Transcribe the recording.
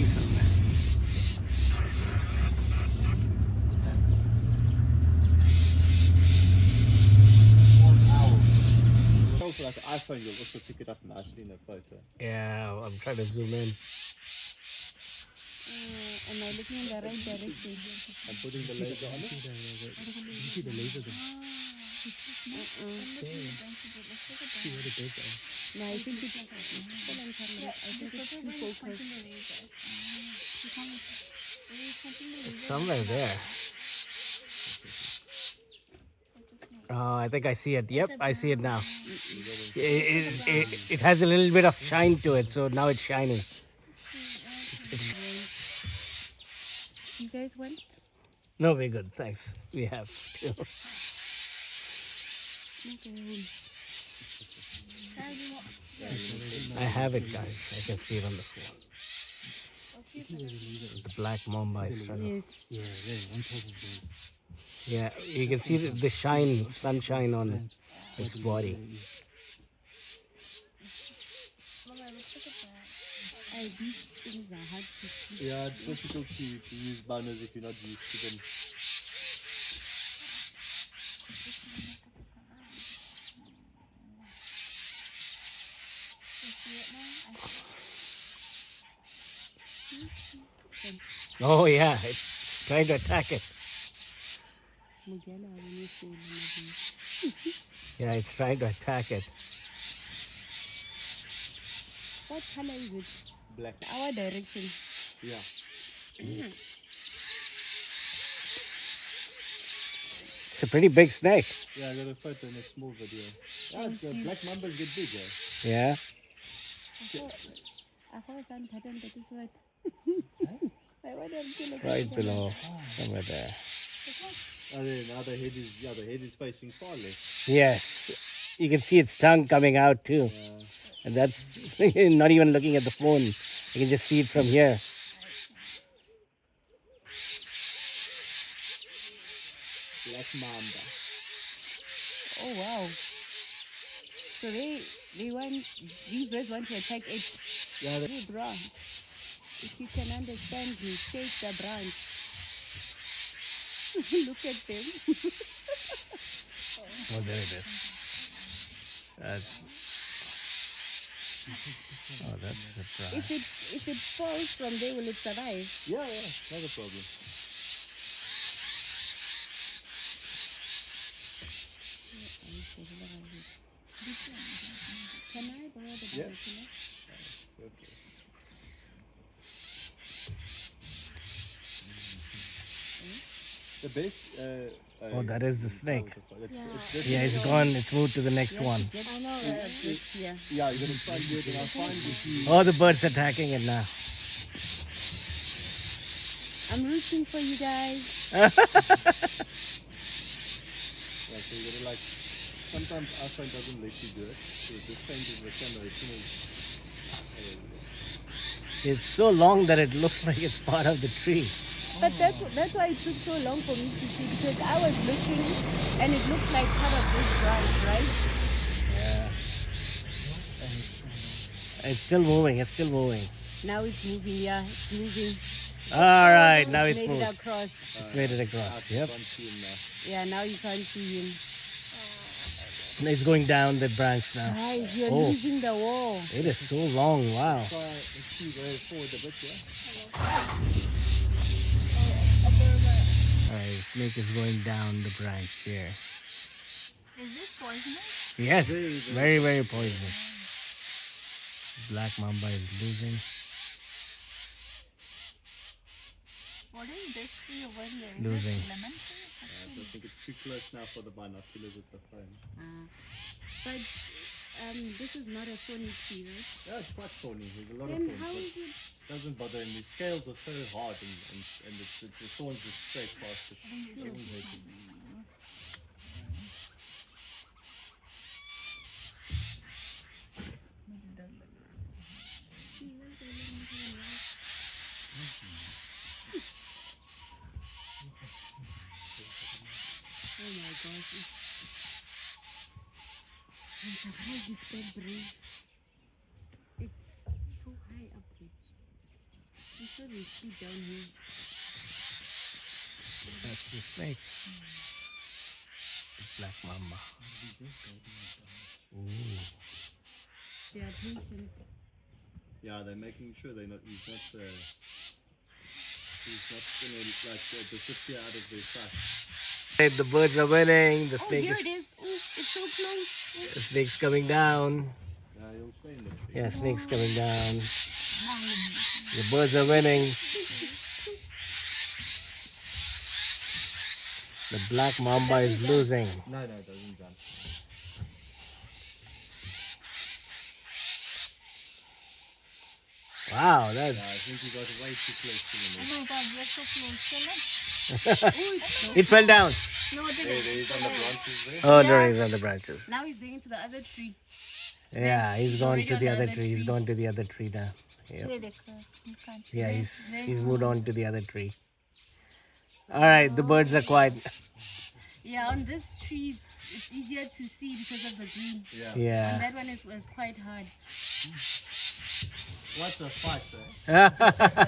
decent. Also, like an iPhone, you'll also pick it up nicely in a photo. Yeah, I'm trying to zoom in. Am I looking in the right direction? I'm putting the laser on it. You see the laser there? See where the birds are. No, I think it's I think it's too focused. It's somewhere there. Oh, I think I see it. Yep, I see it now. It has a little bit of shine to it, so now it's shining. Do you guys want? No, we're good. Thanks. We have to. Okay. I have it, guys. I can see it on the floor. The black mamba is trying to. Yes. Yeah, there, on top of the. Yeah, you can see the shine, sunshine on its body. These things are hard to see. Yeah, it's difficult to use banners if you're not used to them. Oh yeah, it's trying to attack it. Yeah, it's trying to attack it. What color is it? Black. Our direction. Yeah. It's a pretty big snake. Yeah, I got a photo in a small video. Yeah, the black mambas get big, eh? Yeah. I thought some pattern that is what. Right below, somewhere there. Oh, now the head is facing far left. Yes, you can see its tongue coming out too. Yeah. And that's not even looking at the phone. You can just see it from here. Black mamba. Oh wow. So they want, these birds want to attack it. Yeah, Very brown. If you can understand me, shake the branch. Look at them. Oh, there it is. That's the prize. If it falls from there, will it survive? yeah, not a problem. Can I borrow the Yeah. binocular? Okay. The best. Oh, that is the snake. Yeah. Yeah, it's gone. It's moved to the next one. I know. Yeah. Yeah, you're gonna find it, and I'll find it. Oh, the bird's attacking it now. I'm rooting for you guys. Yeah, so you gotta like. Sometimes iPhone doesn't let you do it. So just changes the camera as soon as. It's so long that it looks like it's part of the tree. But that's why it took so long for me to see, because I was looking and it looked like part of this branch, right? Yeah. It's still moving. It's still moving. Now it's moving, yeah, it's moving. All right, now it's made moved. it across. It's made it across. Yep. Yeah, now you can't see him. It's going down the branch now. Guys, you're Oh. losing the wall. It is so long. Wow. Let's see, go forward a bit, yeah? Alright, the snake is going down the branch here. Is this poisonous? Yes, Very, very, very poisonous. Black mamba is losing. What is this tree over here? Is Losing. it lemon tree? I think it's too close now for the binoculars with the phone. But this is not a phony tree, right? Yeah, it's quite thorny. There's a lot Then of how thorns. is it? But doesn't bother him. His scales are so hard and the thorns just straight past it. It doesn't hurt him. Oh my gosh. I'm surprised it's so brave. It's so high up there. I'm sure they sleep down here. That's the snake. The black mamba. Ooh. They are patient. Yeah, they're making sure he's not gonna disappear out of their sight. Hey, the birds are winning. The Oh, snake here is. it is. Oh, it's so close. The snake's coming down. He'll stay in the tree. Yeah, snake's coming down. The birds are winning. The black mamba is losing. No, it doesn't jump. Wow, Yeah, that's. I think you got way too close to the Oh nest. my god, you're so close. It fell down. No, it There, didn't. he's on the branches there. Oh, no, he's on the branches. Now he's going to the other tree. Yeah, he's gone already to on the the other other tree. He's tree. gone to the other tree now. Yep. Where they go? You can't. Yeah, Very he's moved on to the other tree. All right, the birds are quiet. Yeah, on this tree, it's easier to see because of the green. Yeah. And Yeah. that one was quite hard. What a fight, eh?